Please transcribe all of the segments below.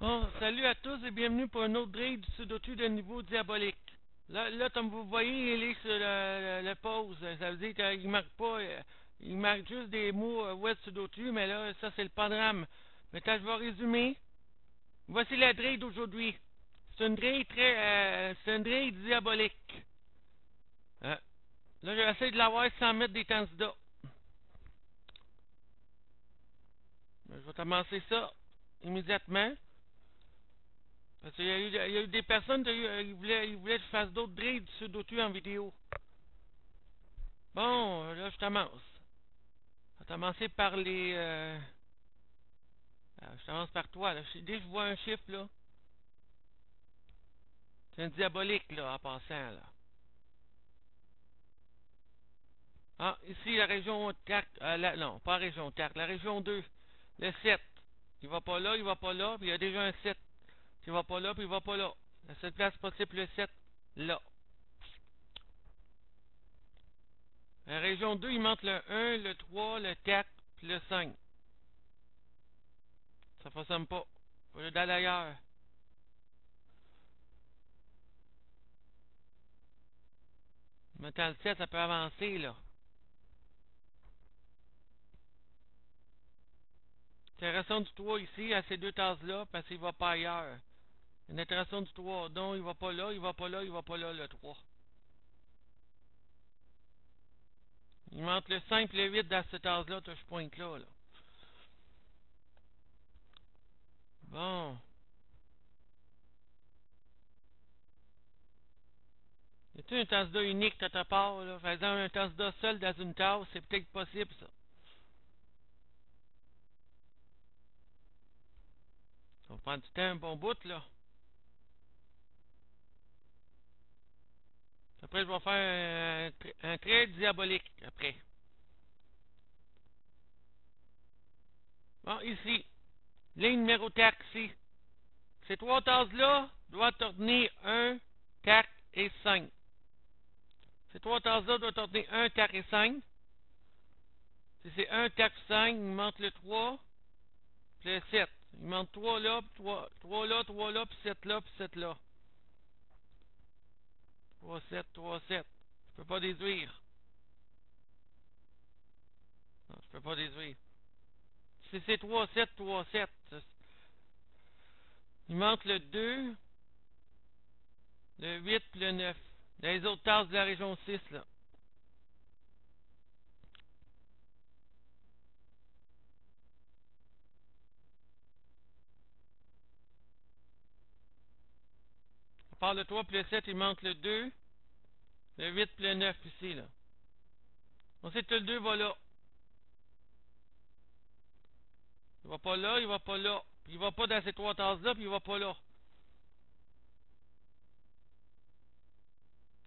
Bon, salut à tous et bienvenue pour un autre drill du Sudoku de niveau diabolique. Là, comme vous voyez, il est sur le pause. Ça veut dire qu'il marque pas, il marque juste des mots web Sudoku, mais là, ça c'est le panogramme. Maintenant, je vais résumer. Voici la drill d'aujourd'hui. C'est une drill diabolique. Là, je vais essayer de l'avoir sans mettre des candidats. Je vais commencer ça immédiatement. Parce qu'il y a eu des personnes qui voulaient que je fasse d'autres drills du Sudoku en vidéo. Bon, là, je commence. Je vais commencer par je commence par toi, là. Dès que je vois un chiffre, là, c'est un diabolique, là, en passant, là. Ah, ici, la région 4, non, pas la région 4, la région 2, le 7. Il va pas là, il va pas là, puis il y a déjà un 7. Il va pas là, puis il va pas là. La seule place possible, le 7, là. La région 2, il manque le 1, le 3, le 4, puis le 5. Ça fonctionne pas. Faut le d'aller ailleurs. Maintenant, le 7, ça peut avancer, là. Intégration du 3 ici, à ces deux tasses-là, parce qu'il va pas ailleurs. Une intégration du 3, donc il va pas là, il va pas là, il va pas là, le 3. Il manque le 5 et le 8 dans cette tasse-là, je pointe là, là. Bon. Y a-t-il un tasse d'eau unique de ta part, là? Faisant un tasse d'eau seul dans une tasse, c'est peut-être possible, ça. Ça va prendre du temps, un bon bout, là. Après, je vais faire un trait diabolique, après. Bon, ici. Ligne numéro 4, ici. Ces trois tasses-là doivent tenir 1, 4 et 5. Ces trois tasses-là doivent tenir 1, 4 et 5. Si c'est 1, 4, 5, il manque le 3, puis le 7. Il manque 3 là, puis 3 là, 3 là, puis 7 là, puis 7 là. 3, 7, 3, 7. Je peux pas déduire. Non, je peux pas déduire. Si c'est 3, 7, 3, 7, il manque le 2, le 8, puis le 9. Dans les autres tasses de la région 6, là. À part le 3 puis le 7, il manque le 2, le 8 puis le 9 ici, là. On sait que le 2 va là. Il va pas là, il va pas là. Puis il va pas dans ces trois tasses-là, puis il va pas là.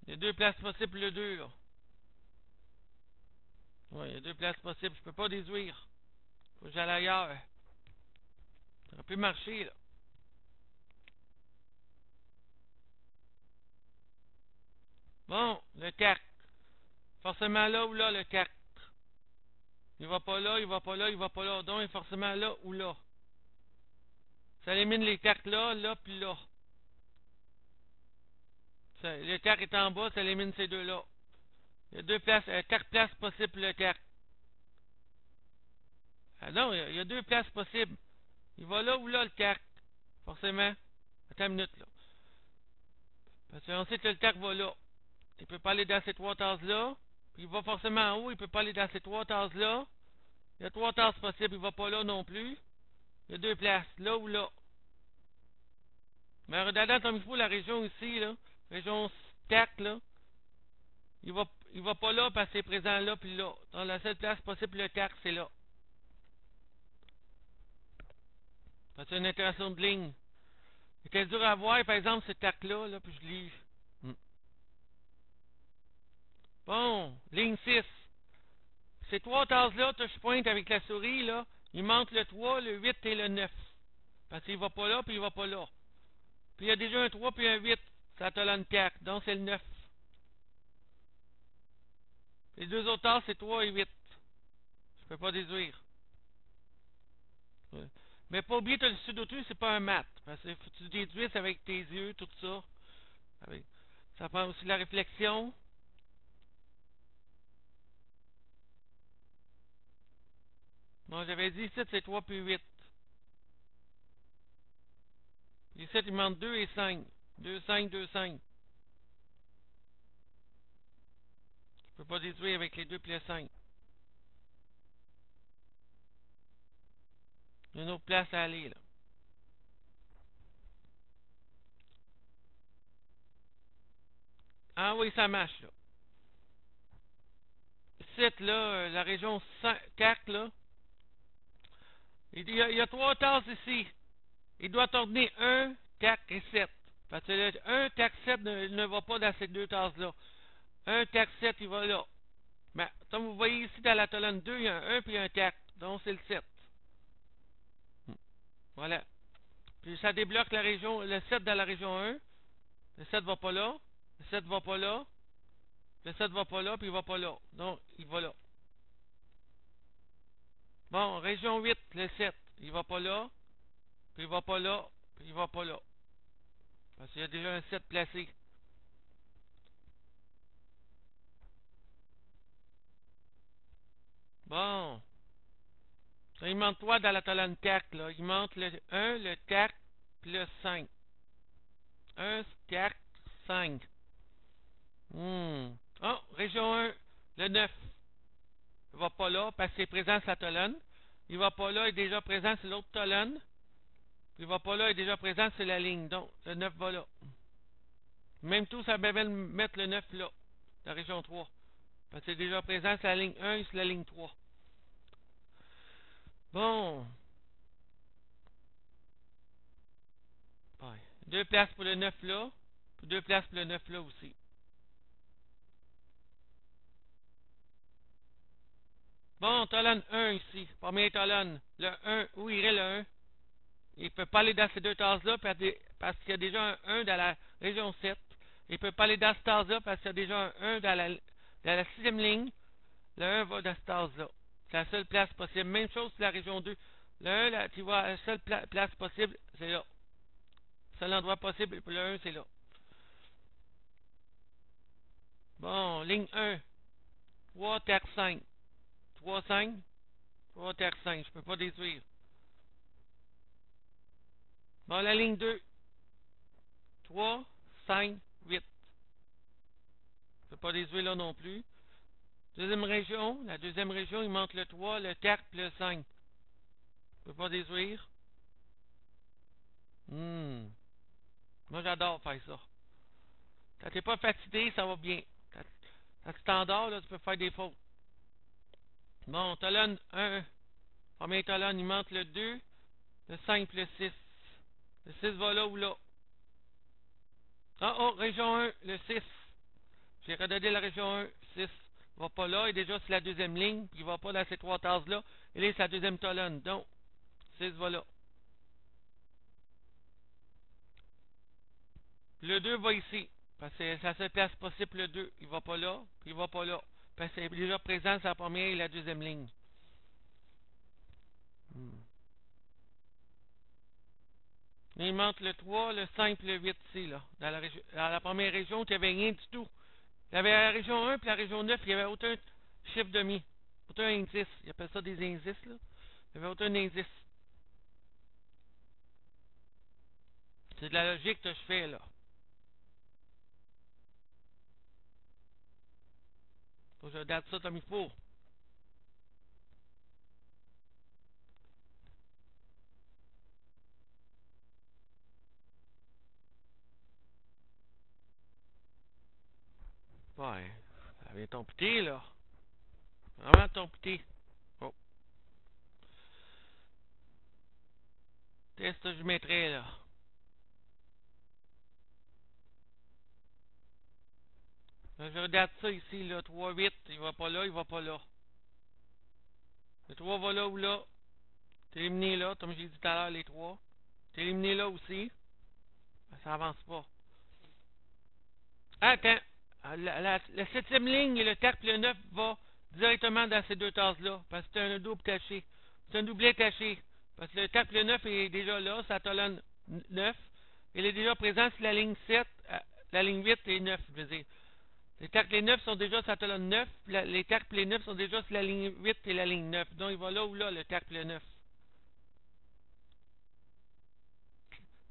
Il y a deux places possibles pour le 2, là. Oui, il y a deux places possibles. Je peux pas déduire. Faut que j'aille ailleurs. Ça aurait pu marcher, là. Bon, le 4. Forcément là ou là, le 4. Il va pas là, il va pas là, il va pas là. Donc, il est forcément là ou là. Ça élimine les 4 là, là, puis là. Le 4 est en bas, ça élimine ces deux-là. Il y a deux places, 4 places possibles pour le 4. Ah non, il y a deux places possibles. Il va là ou là, le 4. Forcément. Attends une minute, là. Parce qu'on sait que le 4 va là. Il peut pas aller dans ces trois tasses-là. Puis il va forcément en haut, il peut pas aller dans ces trois tasses-là. Il y a trois tasses possibles, il va pas là non plus. Il y a deux places, là ou là. Mais regardant comme il faut la région ici, là, région 4, là, il va, il va pas là parce que c'est présent là puis là. Dans la seule place possible, le 4, c'est là. Parce que c'est une interaction de ligne. C'est dur à voir, par exemple, cet arc-là, là, puis je lis. Hmm. Bon, ligne 6. Ces trois tasses-là, je pointe avec la souris, là, il manque le 3, le 8 et le 9. Parce qu'il va pas là, puis il va pas là. Puis il y a déjà un 3 puis un 8. Ça te donne 4. Donc c'est le 9. Les deux autres tasses, c'est 3 et 8. Je peux pas déduire. Mais pas oublier que le pseudo-truc, c'est pas un mat. Parce que faut que tu déduises avec tes yeux, tout ça. Ça prend aussi la réflexion. Bon, j'avais dit ici, c'est 3 puis 8. Ici, il manque 2 et 5. 2, 5, 2, 5. Je peux pas déduire avec les 2 puis le 5. Il y a une autre place à aller, là. Ah oui, ça marche, là. Ici, là, la région 4, là. Il y a 3 tasses ici. Il doit tourner 1, 4 et 7. Parce que le 1, 4, 7 ne va pas dans ces deux tasses-là. 1, 4, 7, il va là. Mais, comme vous voyez ici dans la colonne 2, il y a un 1 puis un 4. Donc, c'est le 7. Voilà. Puis, ça débloque la région, le 7 dans la région 1. Le 7 va pas là. Le 7 va pas là. Le 7 va pas là, puis il va pas là. Donc, il va là. Bon, région 8, le 7. Il va pas là, puis il va pas là, puis il va pas là. Parce qu'il y a déjà un 7 placé. Bon. Ça, il manque 3 dans la colonne 4, là. Il manque le 1, le 4, puis le 5. 1, 4, 5. Oh, région 1, le 9. Il va pas là, parce que c'est présent sur la colonne. Il va pas là, il est déjà présent sur l'autre colonne. Puis il va pas là, il est déjà présent sur la ligne. Donc, le 9 va là. Même tout, ça va mettre le 9 là, la région 3. Parce que c'est déjà présent sur la ligne 1 et sur la ligne 3. Bon. Ouais. 2 places pour le 9 là, puis 2 places pour le 9 là aussi. Bon, colonne 1 ici. Première colonne. Le 1, où irait le 1? Il ne peut pas aller dans ces deux tasses-là parce qu'il y a déjà un 1 dans la région 7. Il ne peut pas aller dans cette tasse-là parce qu'il y a déjà un 1 dans la sixième ligne. Le 1 va dans cette tasse-là. C'est la seule place possible. Même chose pour la région 2. Le 1, là, tu vois, la seule place possible, c'est là. Le seul endroit possible pour le 1, c'est là. Bon, ligne 1. 3, 4, 5. 3, 5. 3, 4, 5. Je ne peux pas détruire. Bon, la ligne 2. 3, 5, 8. Je ne peux pas détruire là non plus. Deuxième région. La deuxième région, il manque le 3, le 4 et le 5. Je ne peux pas détruire. Moi, j'adore faire ça. Quand tu n'es pas fatigué, ça va bien. Quand tu t'endors, là, tu peux faire des fautes. Bon, colonne 1. Première colonne, il manque le 2, le 5 et le 6. Le 6 va là ou là. Ah, oh, région 1, le 6. J'ai redonné la région 1, 6. Il va pas là, il est déjà sur la deuxième ligne, puis il va pas dans ces trois tasses-là. Il est sur la deuxième colonne. Donc, 6 va là. Le 2 va ici. Parce que c'est la seule place possible, le 2. Il va pas là, puis il va pas là. Parce qu'il est déjà présent sur la première et la deuxième ligne. Il manque le 3, le 5 et le 8 ici, là. Dans la première région, il n'y avait rien du tout. Il y avait la région 1 puis la région 9, il n'y avait aucun chiffre demi. Aucun indice. Ils appellent ça des indices, là. Il n'y avait aucun indice. C'est de la logique que je fais, là. Faut que je date ça comme il faut. Ouais. Ça vient ton petit, là. Vraiment ton petit. Oh. Test que je mettrais, là. Là, je regarde ça ici, là. 3, 8. Il va pas là, il va pas là. Le 3 va là ou là. T'es éliminé là, comme j'ai dit tout à l'heure, les 3. T'es éliminé là aussi. Ben, ça avance pas. Ah, attends. La septième ligne et le 4 et le 9 va directement dans ces deux tasses-là. Parce que c'est un double caché. C'est un doublet caché. Parce que le tercle le 9 est déjà là, sa colonne 9. Il est déjà présent sur la ligne 7, la ligne 8 et 9, je veux dire. Les tercles les 9 sont déjà sur la colonne 9, les tercles les 9 sont déjà sur la ligne 8 et la ligne 9. Donc il va là ou là, le tercle le 9.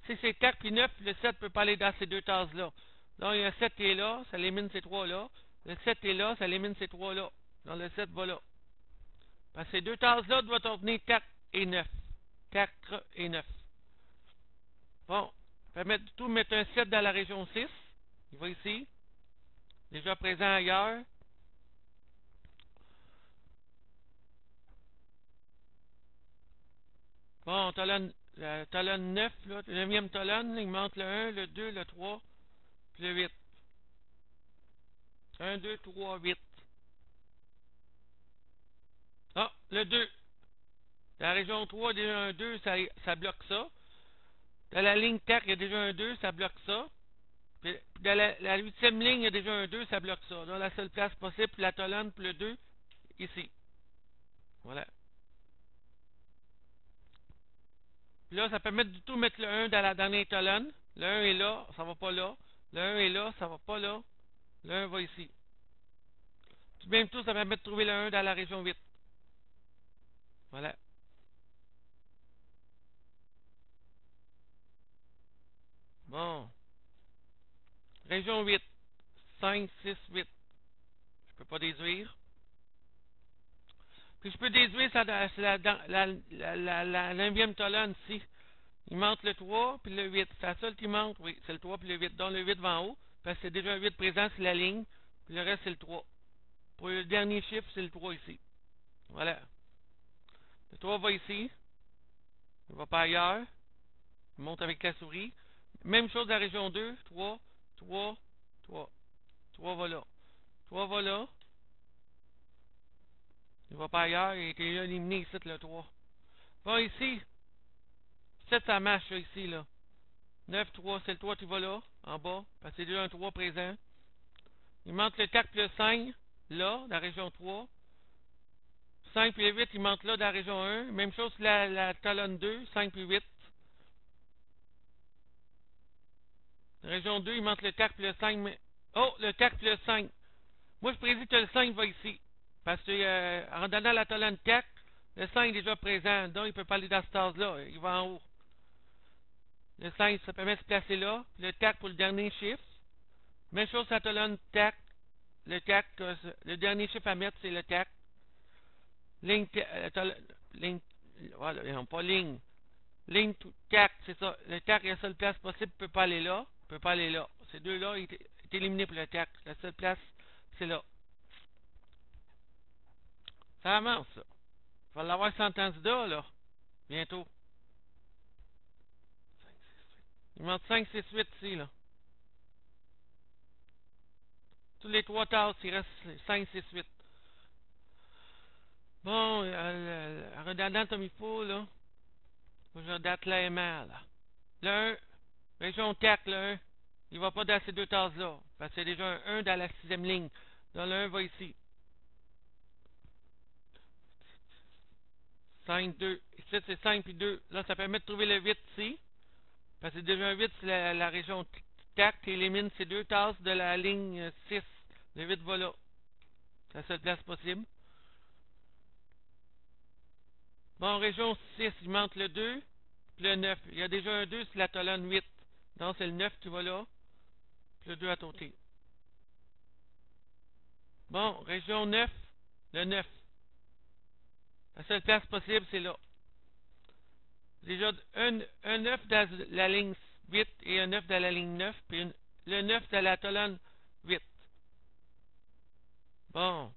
Si c'est tercle puis 9, le 7 ne peut pas aller dans ces deux cases-là. Donc il y a 7 qui est là, ça élimine ces 3-là. Le 7 est là, ça élimine ces 3-là. Donc le 7 va là. Parce que ces deux cases-là doivent contenir 4 et 9. 4 et 9. Bon, on peut mettre un 7 dans la région 6. Il va ici. Déjà présent ailleurs. Bon, talonne 9, là, le 9e talonne, il manque le 1, le 2, le 3, puis le 8. 1, 2, 3, 8. Ah, le 2. Dans la région 3, il y a déjà un 2, ça bloque ça. Dans la ligne 4, il y a déjà un 2, ça bloque ça. Puis dans la 8e ligne, il y a déjà un 2, ça bloque ça. Donc la seule place possible, pour la colonne, pour le 2, ici. Voilà. Puis là, ça permet de tout mettre le 1 dans la dernière colonne. Le 1 est là, ça va pas là. Le 1 est là, ça va pas là. Le 1 va ici. Puis même tout, ça permet de trouver le 1 dans la région 8. Voilà. Bon. Région 8. 5, 6, 8. Je peux pas déduire. Puis je peux déduire ça dans la 9e colonne ici. Il manque le 3 puis le 8. C'est la seule qui manque, oui. C'est le 3 puis le 8. Donc le 8 va en haut. Parce que c'est déjà un 8 présent sur la ligne. Puis le reste, c'est le 3. Pour le dernier chiffre, c'est le 3 ici. Voilà. Le 3 va ici. Il va pas ailleurs. Il monte avec la souris. Même chose dans la région 2. 3, 3, 3. 3 va là. 3 va là. Il va pas ailleurs. Il est déjà éliminé ici, le 3. Bon, ici. 7, ça marche, là, ici, là. 9, 3, c'est le 3 qui va là, en bas. Parce que c'est déjà un 3 présent. Il manque le 4 plus 5, là, dans la région 3. 5 puis le 8, il manque là, dans la région 1. Même chose sur la colonne 2, 5 puis 8. Région 2, il manque le 4 plus le 5. Mais... Oh, le 4 plus le 5. Moi, je prédis que le 5 va ici. Parce que en donnant la colonne 4, le 5 est déjà présent. Donc, il ne peut pas aller dans ce tasse-là. Il va en haut. Le 5, ça permet de se placer là. Le 4 pour le dernier chiffre. Même chose sur la colonne 4. Le 4, le dernier chiffre à mettre, c'est le 4. Ligne, ligne, voilà, non, pas ligne. Ligne 4, c'est ça. Le 4, il y a la seule place possible, il ne peut pas aller là. Il ne peut pas aller là. Ces deux-là, il est éliminé pour le 4. La seule place, c'est là. Ça avance, ça. Il va l'avoir 100 candidats, là. Bientôt. Il manque 5, 6, 8 ici, là. Tous les 3 tasses, il reste 5, 6, 8. Bon, en regardant comme il faut, là. Faut que je date l'aimant, là. Le 1, région 4, le 1. Il ne va pas dans ces deux tasses-là. Parce que c'est déjà un 1 dans la 6e ligne. Donc le 1 va ici. 5, 2. Ici, c'est 5 puis 2. Là, ça permet de trouver le 8 ici. Parce que c'est déjà un 8, c'est la région 4 qui élimine ces deux tasses de la ligne 6. Le 8 va là. C'est la seule place possible. Bon, région 6, il manque le 2 puis le 9. Il y a déjà un 2 sur la colonne 8. Donc, c'est le 9 qui va là. Puis le 2 à côté. Bon, région 9, le 9. La seule place possible, c'est là. Déjà un 9 dans la ligne 8 et un 9 dans la ligne 9, puis le 9 dans la colonne 8. Bon.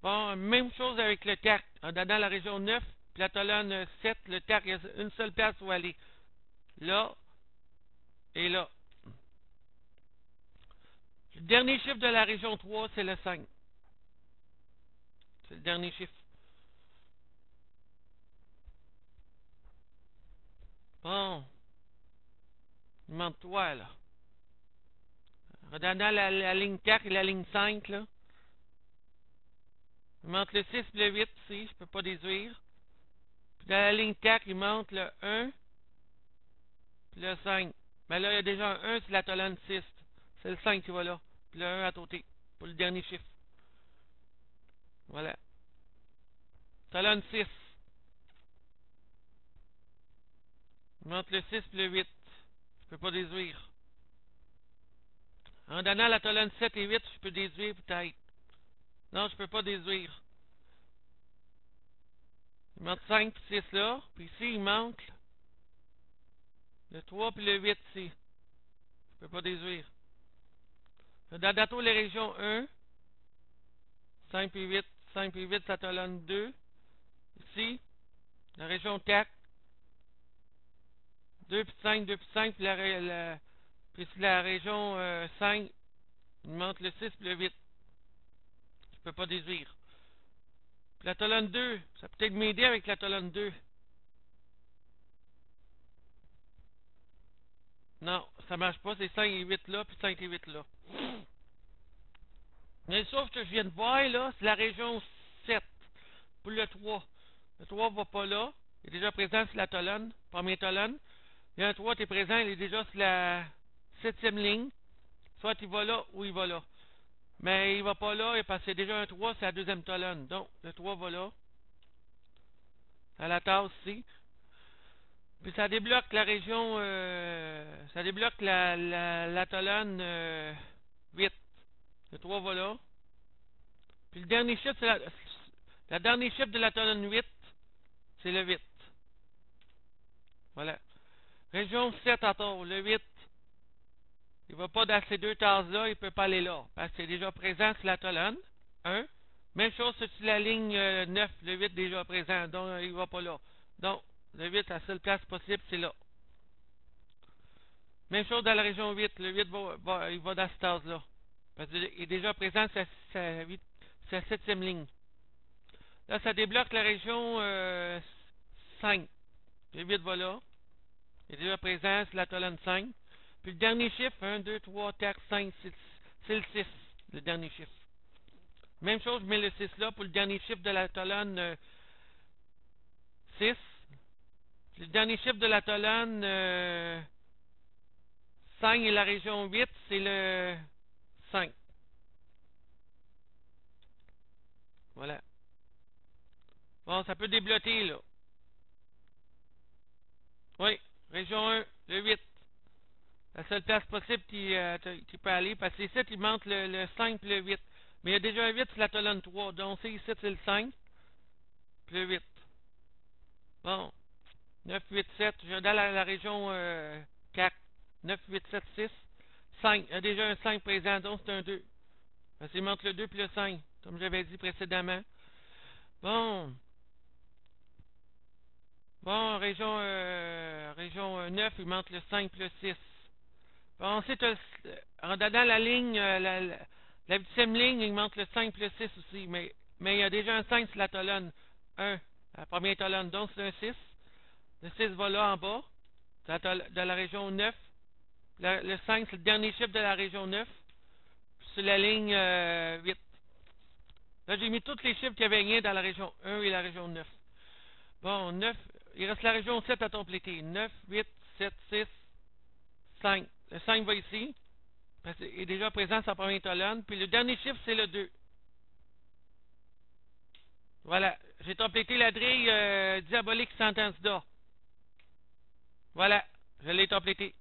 Bon, même chose avec le TAC. En donnant la région 9, puis la colonne 7, le TAC, il y a une seule place où aller. Là et là. Le dernier chiffre de la région 3, c'est le 5. C'est le dernier chiffre. Bon. Il manque 3, là. En donnant la ligne 4 et la ligne 5, là. Il manque le 6 et le 8 ici, je peux pas déduire. Puis Dans la ligne TAC, il montre le 1 puis le 5. Mais là, il y a déjà un 1 sur la colonne 6. C'est le 5 qui va là. Puis le 1 à côté. Pour le dernier chiffre. Voilà. Colonne 6. Il montre le 6 puis le 8. Je peux pas déduire. En donnant la colonne 7 et 8, je peux déduire peut-être. Non, je peux pas déduire. Il montre 5 puis 6 là. Puis ici, il manque le 3 puis le 8 ici. Je peux pas déduire. Dans Dato, les régions 1, 5 puis 8. 5 puis 8, ça colonne 2. Ici, la région 4. 2 puis 5, 2 puis 5, puis ici, la région 5, il montre le 6 puis le 8. Je peux pas déduire. Puis la colonne 2, ça peut peut-être m'aider avec la colonne 2. Non, ça marche pas, c'est 5 et 8 là, puis 5 et 8 là. Mais sauf que je viens de voir, là, c'est la région 7, pour le 3. Le 3 va pas là, il est déjà présent sur la colonne, première colonne. Il y a un 3 qui est présent, il est déjà sur la 7e ligne. Soit il va là ou il va là. Mais il va pas là, parce que c'est déjà un 3, c'est la deuxième colonne. Donc, le 3 va là. À la tasse ici. Puis ça débloque la région, ça débloque la colonne 8. Le 3 va là. Puis le dernier chiffre, c'est la dernière chiffre de la colonne 8, c'est le 8. Voilà. Région 7 à tort, le 8. Il ne va pas dans ces deux tasses-là, il ne peut pas aller là. Parce que c'est déjà présent sur la colonne 1. Même chose sur la ligne 9, le 8 déjà présent, donc il ne va pas là. Donc, le 8, la seule place possible, c'est là. Même chose dans la région 8, le 8 il va dans cette tasse-là. Parce qu'il est déjà présent sur sa 7e ligne. Là, ça débloque la région 5. Le 8 va là. Il est déjà présent sur la colonne 5. Puis le dernier chiffre, 1, 2, 3, 4, 5, 6, c'est le 6, le dernier chiffre. Même chose, je mets le 6 là pour le dernier chiffre de la colonne 6. Puis le dernier chiffre de la colonne 5 et la région 8, c'est le 5. Voilà. Bon, ça peut débloquer, là. Oui, région 1, le 8. La seule place possible qui peut aller, parce que ici, il manque le 5 et le 8. Mais il y a déjà un 8 sur la colonne 3, donc c'est ici, c'est le 5 puis le 8. Bon, 9, 8, 7, je vais dans la région 4. 9, 8, 7, 6. 5, il y a déjà un 5 présent, donc c'est un 2. Parce qu'il manque le 2 puis le 5, comme j'avais dit précédemment. Bon. Bon, région 9, il manque le 5 puis le 6. Bon, ensuite, en donnant la ligne, la 8e ligne, il manque le 5 puis le 6 aussi. Mais il y a déjà un 5 sur la colonne 1, la première colonne, donc c'est un 6. Le 6 va là en bas, dans la région 9. Le 5, c'est le dernier chiffre de la région 9. Sur la ligne 8. Là, j'ai mis tous les chiffres qu'il y avait rien dans la région 1 et la région 9. Bon, 9, il reste la région 7 à compléter. 9, 8, 7, 6, 5. Le 5 va ici, parce qu'il est déjà présent sur la première colonne. Puis le dernier chiffre, c'est le 2. Voilà, j'ai complété la grille diabolique sentence d'A. Voilà, je l'ai complété.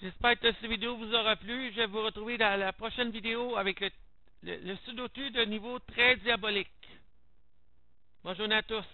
J'espère que cette vidéo vous aura plu. Je vais vous retrouver dans la prochaine vidéo avec le sudoku de niveau très diabolique. Bonne journée à tous.